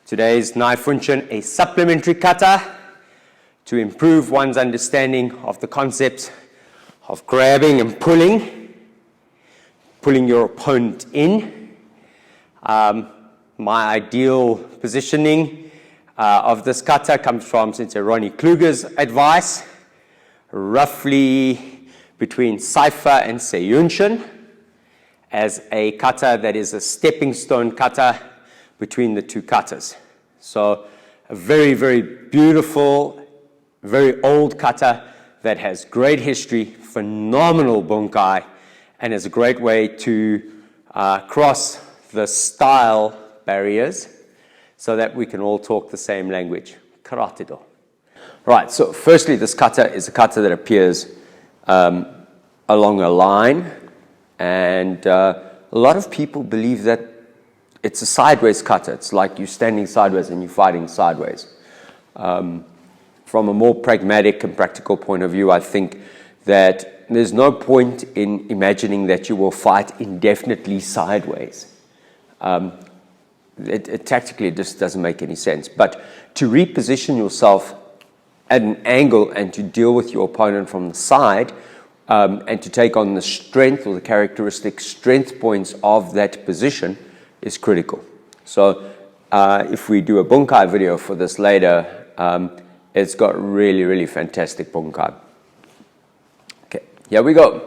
Today's Naifunchin, a supplementary kata to improve one's understanding of the concepts of grabbing and pulling your opponent in. My ideal positioning of this kata comes from Sensei Ronnie Kluger's advice, roughly between Cipher and Seiyunshin, as a kata that is a stepping stone kata between the two katas. So a very, very beautiful, very old kata that has great history, phenomenal bunkai, and is a great way to cross the style barriers so that we can all talk the same language, karate-do. Right, so firstly, this kata is a kata that appears along a line, and a lot of people believe that it's a sideways kata. It's like you're standing sideways and you're fighting sideways. From a more pragmatic and practical point of view, I think that there's no point in imagining that you will fight indefinitely sideways. Tactically, it just doesn't make any sense. But to reposition yourself at an angle and to deal with your opponent from the side, and to take on the strength or the characteristic strength points of that position is critical. So if we do a bunkai video for this later, it's got really, really fantastic bunkai. Okay, here we go.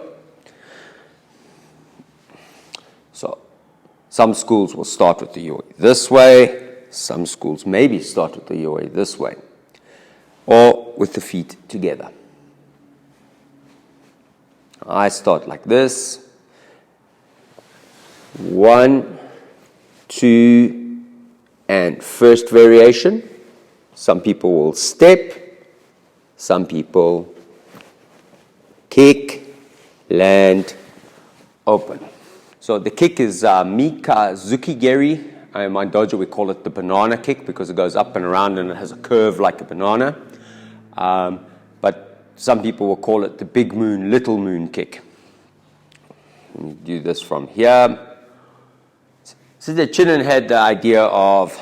So some schools will start with the yoi this way. Some schools maybe start with the yoi this way, or with the feet together. I start like this. 1, 2, and first variation. Some people will step, some people kick, land, open. So the kick is Mikazuki Geri. In my dojo we call it the banana kick because it goes up and around and it has a curve like a banana. But some people will call it the big moon, little moon kick. You do this from here. So the Chinen had the idea of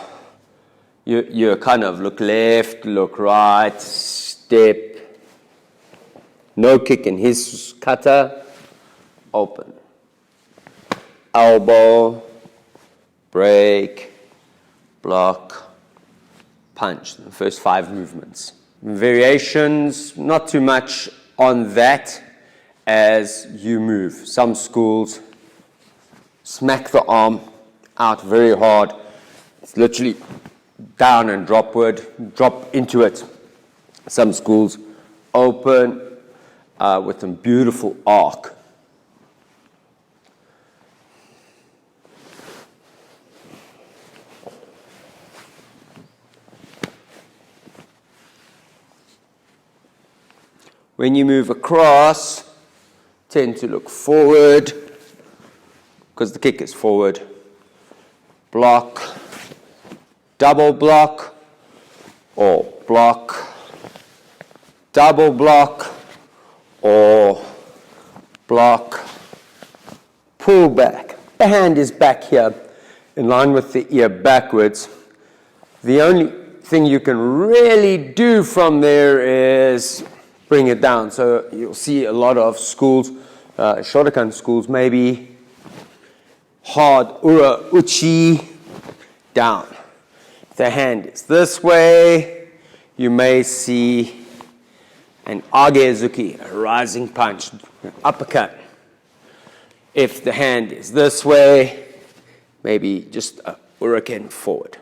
you kind of look left, look right, step, no kick in his kata, open, elbow, break, block, punch, the first 5 movements. Variations, not too much on that as you move. Some schools smack the arm out very hard. It's literally down and drop into it. Some schools open with a beautiful arc. When you move across, tend to look forward because the kick is forward. Block, double block, or block, double block, or block, pull back. The hand is back here in line with the ear backwards. The only thing you can really do from there is bring it down. So you'll see a lot of schools, Shotokan schools, maybe hard ura uchi down. If the hand is this way, you may see an agezuki, a rising punch, an uppercut. If the hand is this way, maybe just a uraken forward.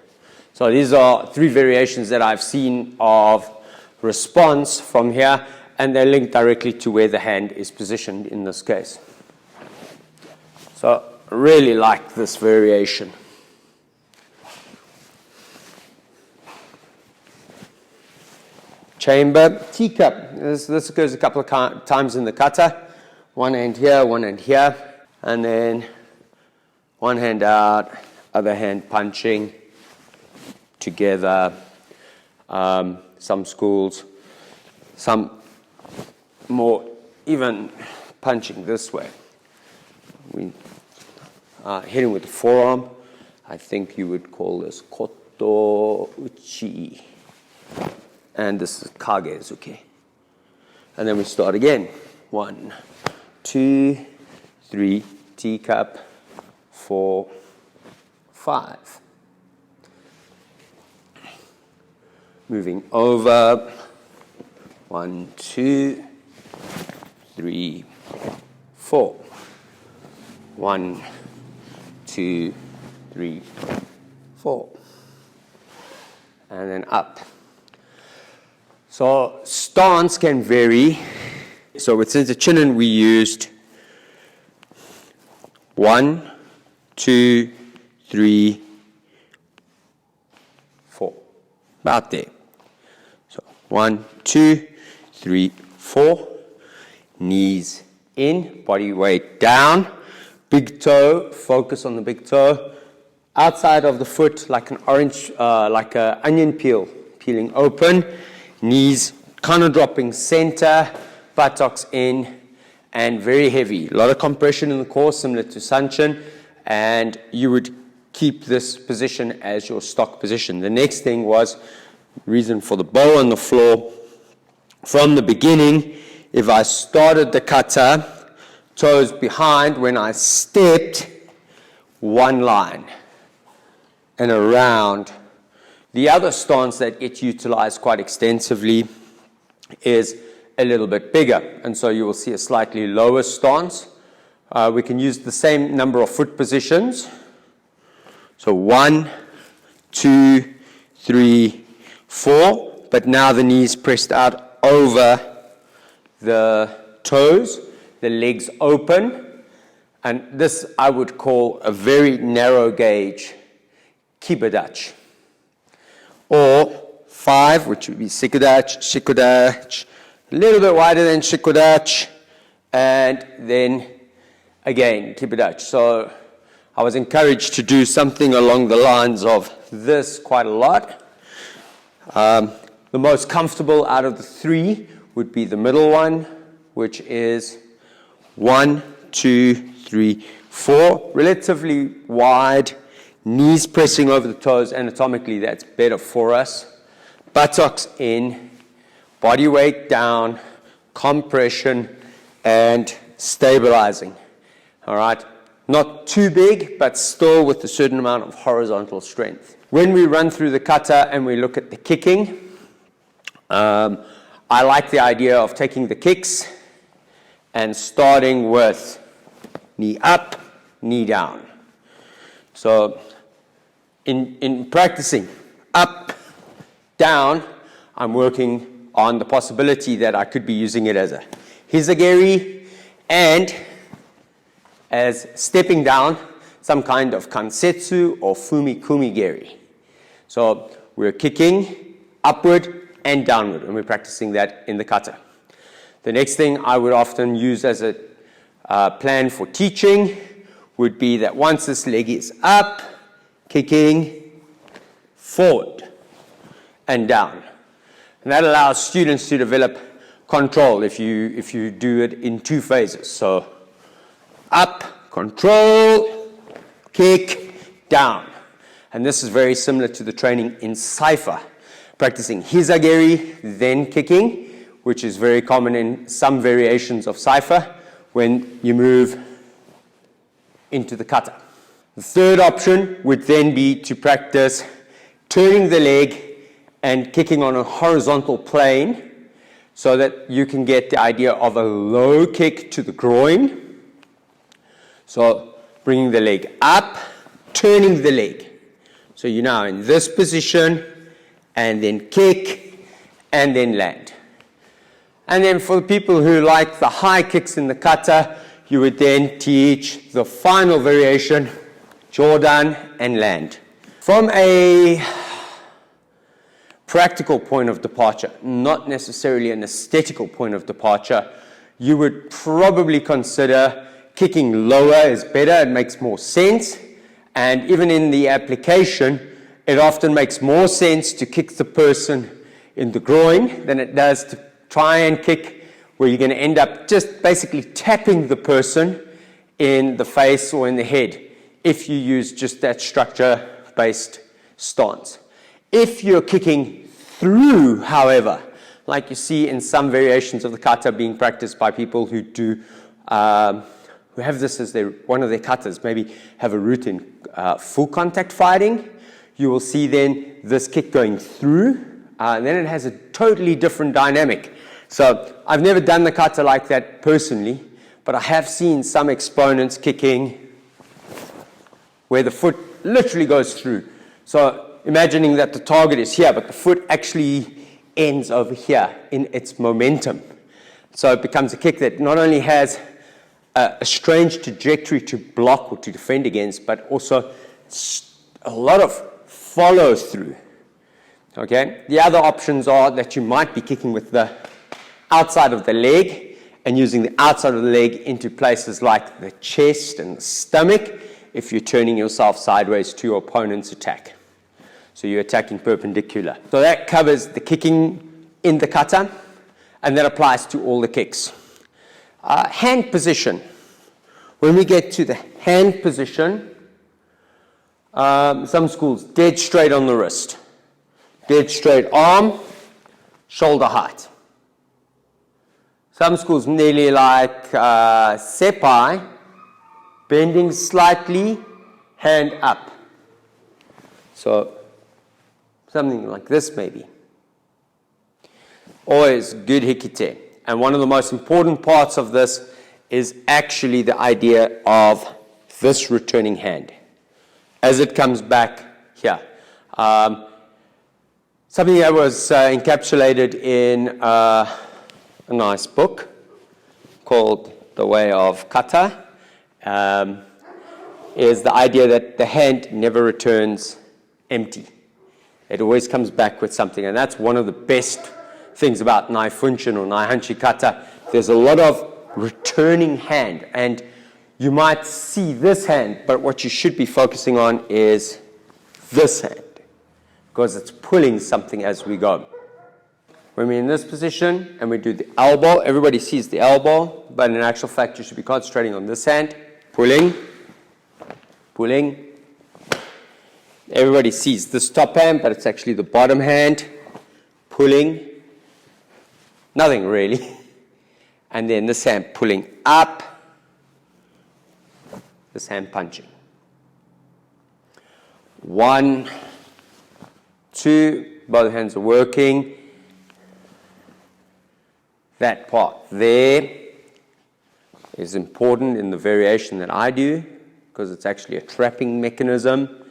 So these are 3 variations that I've seen of response from here, and they're linked directly to where the hand is positioned in this case. So I really like this variation. Chamber, teacup. This occurs a couple of times in the kata. One hand here, and then one hand out, other hand punching together. Some schools, some more even punching this way. We hitting with the forearm. I think you would call this koto to, uchi. And this is kagezuke. And then we start again. 1, 2, 3, teacup, 4, 5. Moving over. 1, 2, 3, 4. 1, 2, 3, 4. And then up. So stance can vary. So with Sensei Chinen we used 1, 2, 3, 4. About there. So 1, 2, 3, 4. Knees in, body weight down. Big toe, focus on the big toe. Outside of the foot, like an orange, like an onion peel, peeling open. Knees kind of dropping center, buttocks in, and very heavy. A lot of compression in the core, similar to Sanchin, and you would keep this position as your stock position. The next thing was, reason for the bow on the floor, from the beginning, if I started the kata, toes behind, when I stepped, one line, and around. The other stance that gets utilized quite extensively is a little bit bigger, and so you will see a slightly lower stance. We can use the same number of foot positions. So 1, 2, 3, 4, but now the knees pressed out over the toes, the legs open, and this I would call a very narrow gauge kibadachi. Or 5, which would be shikudachi, shikudachi, a little bit wider than shikudachi, and then again kibadachi. So I was encouraged to do something along the lines of this quite a lot. The most comfortable out of the 3 would be the middle one, which is 1, 2, 3, 4, relatively wide. Knees pressing over the toes, anatomically that's better for us. Buttocks in, body weight down, compression, and stabilizing. All right, not too big, but still with a certain amount of horizontal strength. When we run through the kata and we look at the kicking, I like the idea of taking the kicks and starting with knee up, knee down. So in practicing up, down, I'm working on the possibility that I could be using it as a hizageri and as stepping down, some kind of kansetsu or fumi-kumi-geri. So we're kicking upward and downward, and we're practicing that in the kata. The next thing I would often use as a plan for teaching would be that once this leg is up, kicking forward and down. And that allows students to develop control if you do it in 2 phases. So up, control, kick, down. And this is very similar to the training in Cypher, practicing hizageri, then kicking, which is very common in some variations of Cypher when you move into the kata. The third option would then be to practice turning the leg and kicking on a horizontal plane so that you can get the idea of a low kick to the groin. So bringing the leg up, turning the leg. So you're now in this position, and then kick, and then land. And then for the people who like the high kicks in the kata, you would then teach the final variation, Jordan and land. From a practical point of departure, not necessarily an aesthetical point of departure, you would probably consider kicking lower is better, it makes more sense. And even in the application, it often makes more sense to kick the person in the groin than it does to try and kick where you're going to end up just basically tapping the person in the face or in the head if you use just that structure-based stance. If you're kicking through, however, like you see in some variations of the kata being practiced by people who do, who have this as one of their katas, maybe have a root in full contact fighting, you will see then this kick going through, and then it has a totally different dynamic. So I've never done the kata like that personally, but I have seen some exponents kicking where the foot literally goes through. So imagining that the target is here, but the foot actually ends over here in its momentum. So it becomes a kick that not only has a strange trajectory to block or to defend against, but also a lot of follow through. Okay? The other options are that you might be kicking with the outside of the leg and using the outside of the leg into places like the chest and the stomach if you're turning yourself sideways to your opponent's attack. So you're attacking perpendicular. So that covers the kicking in the kata, and that applies to all the kicks. Hand position. When we get to the hand position, some schools, dead straight on the wrist. Dead straight arm, shoulder height. Some schools nearly like sepai, bending slightly, hand up. So something like this maybe. Always good hikite. And one of the most important parts of this is actually the idea of this returning hand as it comes back here. Something that was encapsulated in a nice book called The Way of Kata is the idea that the hand never returns empty. It always comes back with something, and that's one of the best things about Naifunchin or Naihanchi Kata. There's a lot of returning hand, and you might see this hand, but what you should be focusing on is this hand, because it's pulling something as we go. When we're in this position and we do the elbow, everybody sees the elbow, but in actual fact you should be concentrating on this hand, pulling, pulling. Everybody sees this top hand, but it's actually the bottom hand, pulling. Nothing really. And then this hand pulling up, this hand punching. 1, 2, both hands are working. That part there is important in the variation that I do because it's actually a trapping mechanism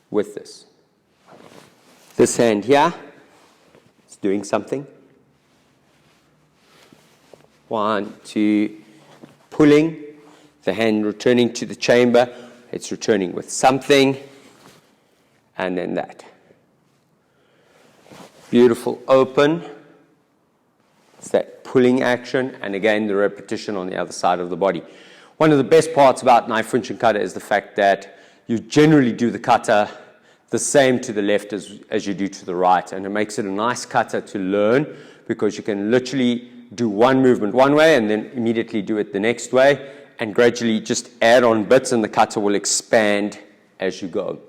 with this. This hand here is doing something. 1, 2, pulling, the hand returning to the chamber, it's returning with something, and then that. Beautiful open, it's that pulling action, and again the repetition on the other side of the body. One of the best parts about Naifunchin Kata is the fact that you generally do the kata the same to the left as you do to the right, and it makes it a nice kata to learn because you can literally do one movement one way and then immediately do it the next way and gradually just add on bits and the kata will expand as you go.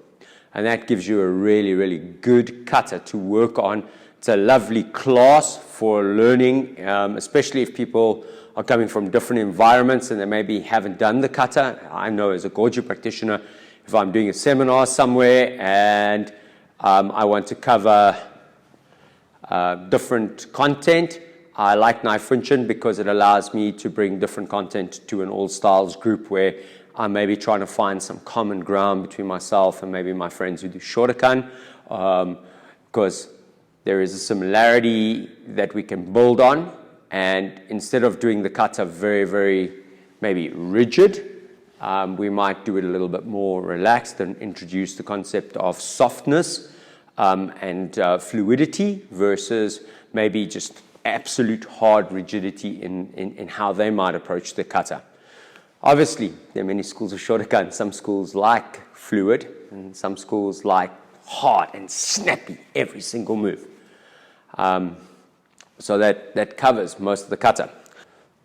And that gives you a really, really good kata to work on. It's a lovely class for learning, especially if people are coming from different environments and they maybe haven't done the kata. I know as a Goju practitioner, if I'm doing a seminar somewhere and I want to cover different content, I like Naifunchin because it allows me to bring different content to an all-styles group where I'm maybe trying to find some common ground between myself and maybe my friends who do Shotokan, because there is a similarity that we can build on, and instead of doing the kata very, very maybe rigid, we might do it a little bit more relaxed and introduce the concept of softness and fluidity versus maybe just absolute hard rigidity in how they might approach the kata. Obviously, there are many schools of Shotokan. Some schools like fluid, and some schools like hard and snappy every single move. So that covers most of the kata.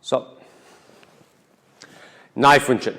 So, Naifunchin.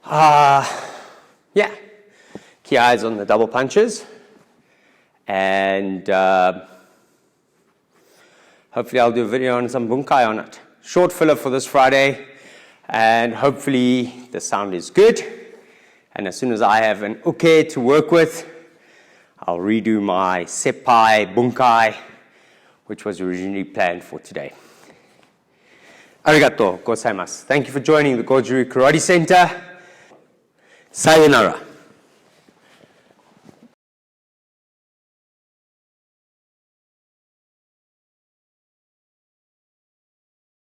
Yeah, key eyes on the double punches, and hopefully I'll do a video on some bunkai on it. Short filler for this Friday, and hopefully the sound is good. And as soon as I have an okay to work with, I'll redo my seppai bunkai, which was originally planned for today. Arigato gozaimasu. Thank you for joining the Goju Karate Center. Sayonara.